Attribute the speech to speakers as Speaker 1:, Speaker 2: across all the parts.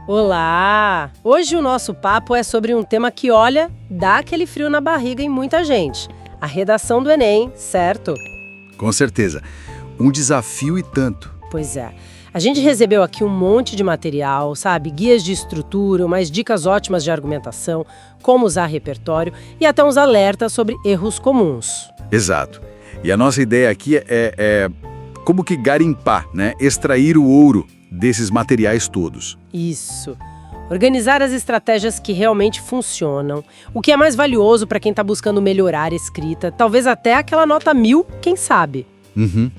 Speaker 1: Olá! Hoje o nosso papo é sobre um tema que, olha, dá aquele frio na barriga em muita gente. A redação do Enem, certo?
Speaker 2: Com certeza. Um desafio e tanto.
Speaker 1: Pois é. A gente recebeu aqui um monte de material, sabe? Guias de estrutura, umas dicas ótimas de argumentação, como usar repertório e até uns alertas sobre erros comuns.
Speaker 2: Exato. E a nossa ideia aqui é como que garimpar, né? Extrair o ouro desses materiais todos.
Speaker 1: Isso. Organizar as estratégias que realmente funcionam. O que é mais valioso para quem está buscando melhorar a escrita, talvez até aquela nota 1000, quem sabe?
Speaker 2: Uhum.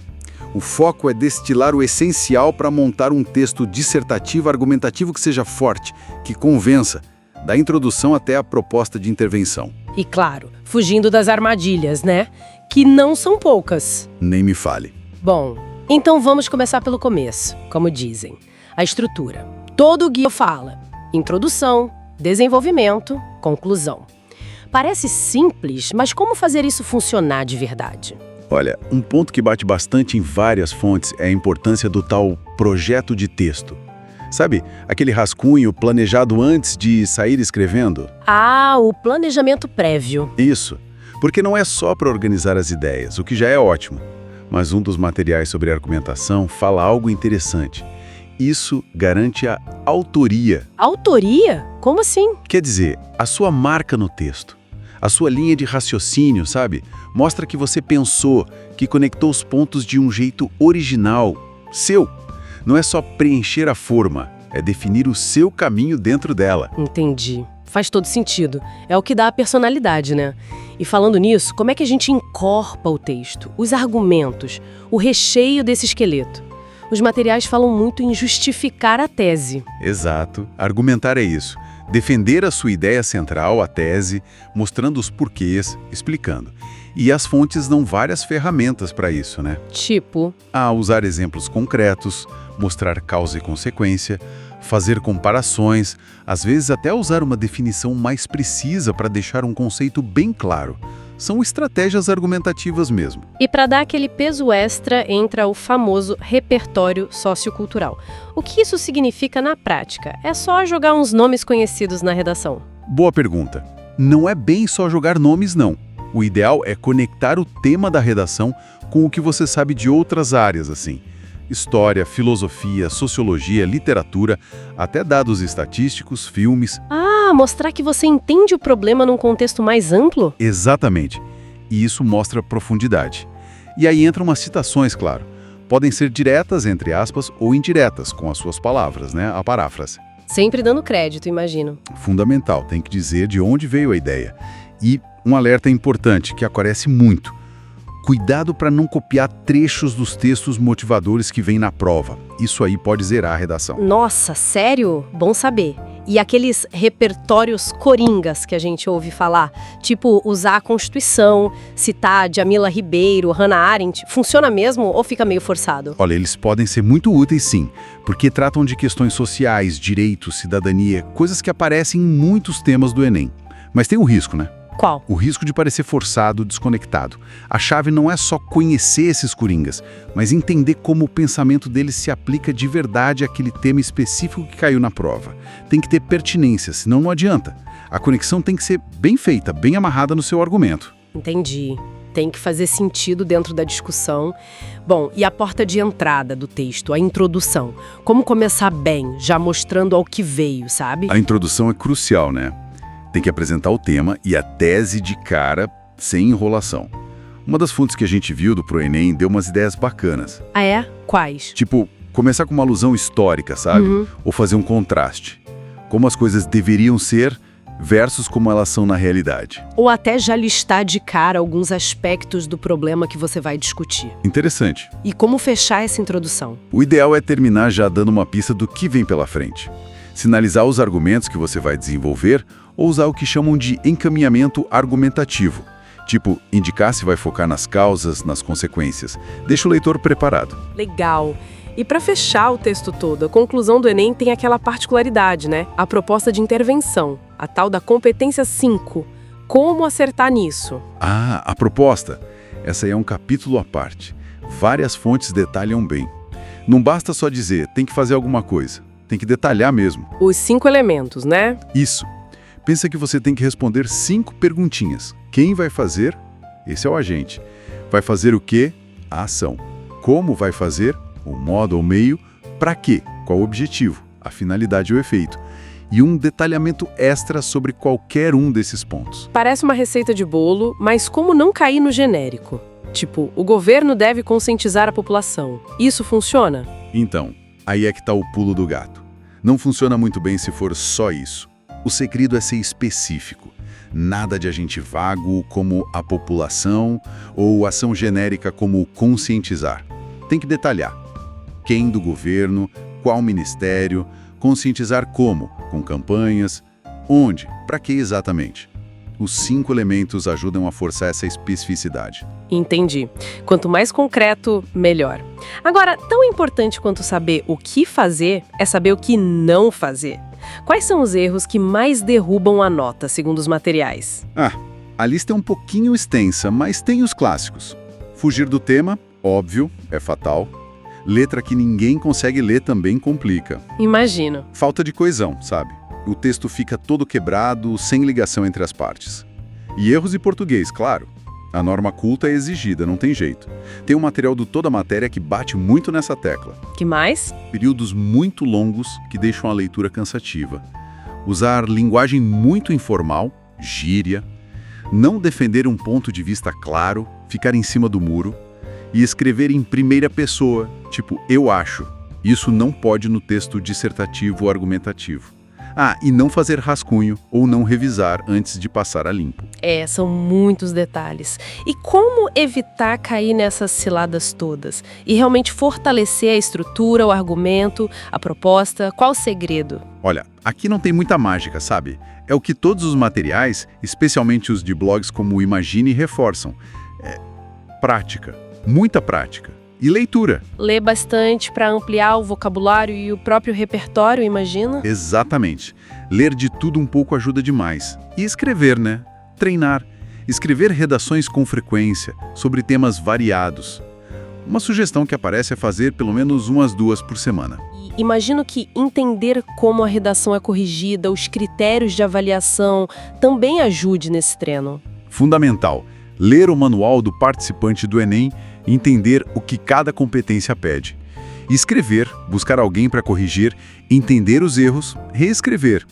Speaker 2: O foco é destilar o essencial para montar um texto dissertativo argumentativo que seja forte, que convença, da introdução até a proposta de intervenção.
Speaker 1: E claro, fugindo das armadilhas, né? Que não são poucas.
Speaker 2: Nem me fale.
Speaker 1: Bom, então vamos começar pelo começo, como dizem. A estrutura. Todo o guia fala: introdução, desenvolvimento, conclusão. Parece simples, mas como fazer isso funcionar de verdade?
Speaker 2: Olha, um ponto que bate bastante em várias fontes é a importância do tal projeto de texto. Sabe, aquele rascunho planejado antes de sair escrevendo?
Speaker 1: Ah, o planejamento prévio.
Speaker 2: Isso, porque não é só para organizar as ideias, o que já é ótimo. Mas um dos materiais sobre argumentação fala algo interessante. Isso garante a autoria.
Speaker 1: Autoria? Como assim?
Speaker 2: Quer dizer, a sua marca no texto. A sua linha de raciocínio, sabe? Mostra que você pensou, que conectou os pontos de um jeito original, seu. Não é só preencher a forma, é definir o seu caminho dentro dela.
Speaker 1: Entendi. Faz todo sentido. É o que dá a personalidade, né? E falando nisso, como é que a gente encorpa o texto, os argumentos, o recheio desse esqueleto? Os materiais falam muito em justificar a tese.
Speaker 2: Exato. Argumentar é isso. Defender a sua ideia central, a tese, mostrando os porquês, explicando. E as fontes dão várias ferramentas para isso, né?
Speaker 1: Tipo?
Speaker 2: Usar exemplos concretos, mostrar causa e consequência, fazer comparações, às vezes até usar uma definição mais precisa para deixar um conceito bem claro. São estratégias argumentativas mesmo.
Speaker 1: E para dar aquele peso extra, entra o famoso repertório sociocultural. O que isso significa na prática? É só jogar uns nomes conhecidos na redação?
Speaker 2: Boa pergunta. Não é bem só jogar nomes, não. O ideal é conectar o tema da redação com o que você sabe de outras áreas, assim. História, filosofia, sociologia, literatura, até dados estatísticos, filmes.
Speaker 1: Mostrar que você entende o problema num contexto mais amplo?
Speaker 2: Exatamente. E isso mostra profundidade. E aí entram umas citações, claro. Podem ser diretas, entre aspas, ou indiretas, com as suas palavras, né? A paráfrase.
Speaker 1: Sempre dando crédito, imagino.
Speaker 2: Fundamental, tem que dizer de onde veio a ideia. E um alerta importante, que aparece muito. Cuidado para não copiar trechos dos textos motivadores que vêm na prova. Isso aí pode zerar a redação.
Speaker 1: Nossa, sério? Bom saber. E aqueles repertórios coringas que a gente ouve falar, tipo usar a Constituição, citar Djamila Ribeiro, Hannah Arendt, funciona mesmo ou fica meio forçado?
Speaker 2: Olha, eles podem ser muito úteis sim, porque tratam de questões sociais, direitos, cidadania, coisas que aparecem em muitos temas do Enem. Mas tem um risco, né?
Speaker 1: Qual?
Speaker 2: O risco de parecer forçado, desconectado. A chave não é só conhecer esses coringas, mas entender como o pensamento deles se aplica de verdade àquele tema específico que caiu na prova. Tem que ter pertinência, senão não adianta. A conexão tem que ser bem feita, bem amarrada no seu argumento.
Speaker 1: Entendi. Tem que fazer sentido dentro da discussão. Bom, e a porta de entrada do texto, a introdução? Como começar bem, já mostrando ao que veio, sabe?
Speaker 2: A introdução é crucial, né? Tem que apresentar o tema e a tese de cara, sem enrolação. Uma das fontes que a gente viu do ProEnem deu umas ideias bacanas.
Speaker 1: Ah, é? Quais?
Speaker 2: Tipo, começar com uma alusão histórica, sabe? Ou fazer um contraste. Como as coisas deveriam ser versus como elas são na realidade.
Speaker 1: Ou até já listar de cara alguns aspectos do problema que você vai discutir.
Speaker 2: Interessante.
Speaker 1: E como fechar essa introdução?
Speaker 2: O ideal é terminar já dando uma pista do que vem pela frente. Sinalizar os argumentos que você vai desenvolver ou usar o que chamam de encaminhamento argumentativo. Tipo, indicar se vai focar nas causas, nas consequências. Deixa o leitor preparado.
Speaker 1: Legal. E para fechar o texto todo, a conclusão do Enem tem aquela particularidade, né? A proposta de intervenção, a tal da competência 5. Como acertar nisso?
Speaker 2: A proposta. Essa aí é um capítulo à parte. Várias fontes detalham bem. Não basta só dizer, tem que fazer alguma coisa. tem que detalhar mesmo.
Speaker 1: Os 5 elementos, né?
Speaker 2: Isso. Pensa que você tem que responder 5 perguntinhas. Quem vai fazer? Esse é o agente. Vai fazer o quê? A ação. Como vai fazer? O modo ou meio. Para quê? Qual o objetivo? A finalidade ou efeito. E um detalhamento extra sobre qualquer um desses pontos.
Speaker 1: Parece uma receita de bolo, mas como não cair no genérico? Tipo, o governo deve conscientizar a população. Isso funciona?
Speaker 2: Então, aí é que está o pulo do gato. Não funciona muito bem se for só isso. O segredo é ser específico. Nada de agente vago como a população ou ação genérica como conscientizar. Tem que detalhar. Quem do governo, qual ministério, conscientizar como, com campanhas, onde, para que exatamente. Os 5 elementos ajudam a forçar essa especificidade.
Speaker 1: Entendi. Quanto mais concreto, melhor. Agora, tão importante quanto saber o que fazer é saber o que não fazer. Quais são os erros que mais derrubam a nota, segundo os materiais?
Speaker 2: A lista é um pouquinho extensa, mas tem os clássicos. Fugir do tema, óbvio, é fatal. Letra que ninguém consegue ler também complica.
Speaker 1: Imagino.
Speaker 2: Falta de coesão, sabe? O texto fica todo quebrado, sem ligação entre as partes. E erros de português, claro. A norma culta é exigida, não tem jeito. Tem um material do Toda Matéria que bate muito nessa tecla.
Speaker 1: Que mais?
Speaker 2: Períodos muito longos que deixam a leitura cansativa. Usar linguagem muito informal, gíria. Não defender um ponto de vista claro, ficar em cima do muro. E escrever em primeira pessoa, tipo, eu acho. Isso não pode no texto dissertativo ou argumentativo. E não fazer rascunho ou não revisar antes de passar a limpo.
Speaker 1: São muitos detalhes. E como evitar cair nessas ciladas todas? E realmente fortalecer a estrutura, o argumento, a proposta? Qual o segredo?
Speaker 2: Olha, aqui não tem muita mágica, sabe? É o que todos os materiais, especialmente os de blogs como o Imagine, reforçam. Prática. Muita prática. E leitura.
Speaker 1: Ler bastante para ampliar o vocabulário e o próprio repertório, imagina?
Speaker 2: Exatamente. Ler de tudo um pouco ajuda demais. E escrever, né? Treinar. Escrever redações com frequência, sobre temas variados. Uma sugestão que aparece é fazer pelo menos umas 2 por semana.
Speaker 1: E imagino que entender como a redação é corrigida, os critérios de avaliação, também ajude nesse treino.
Speaker 2: Fundamental. Ler o manual do participante do Enem e entender o que cada competência pede. Escrever, buscar alguém para corrigir, entender os erros, reescrever.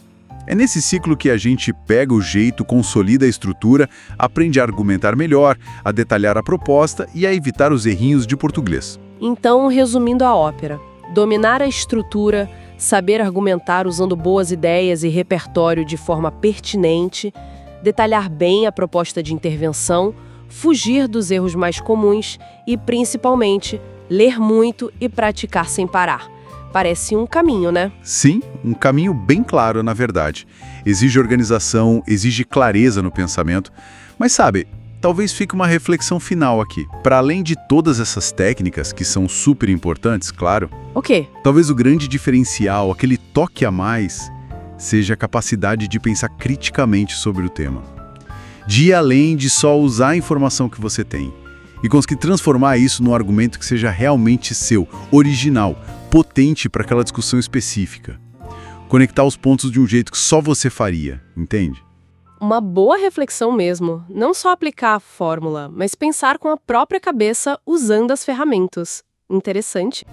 Speaker 2: É nesse ciclo que a gente pega o jeito, consolida a estrutura, aprende a argumentar melhor, a detalhar a proposta e a evitar os errinhos de português.
Speaker 1: Então, resumindo a ópera, dominar a estrutura, saber argumentar usando boas ideias e repertório de forma pertinente, detalhar bem a proposta de intervenção, fugir dos erros mais comuns e, principalmente, ler muito e praticar sem parar. Parece um caminho, né?
Speaker 2: Sim, um caminho bem claro, na verdade. Exige organização, exige clareza no pensamento. Mas sabe, talvez fique uma reflexão final aqui. Para além de todas essas técnicas, que são super importantes, claro.
Speaker 1: O quê?
Speaker 2: Talvez o grande diferencial, aquele toque a mais, seja a capacidade de pensar criticamente sobre o tema. De ir além de só usar a informação que você tem. E conseguir transformar isso num argumento que seja realmente seu, original, potente para aquela discussão específica. Conectar os pontos de um jeito que só você faria, entende?
Speaker 1: Uma boa reflexão mesmo. Não só aplicar a fórmula, mas pensar com a própria cabeça usando as ferramentas. Interessante.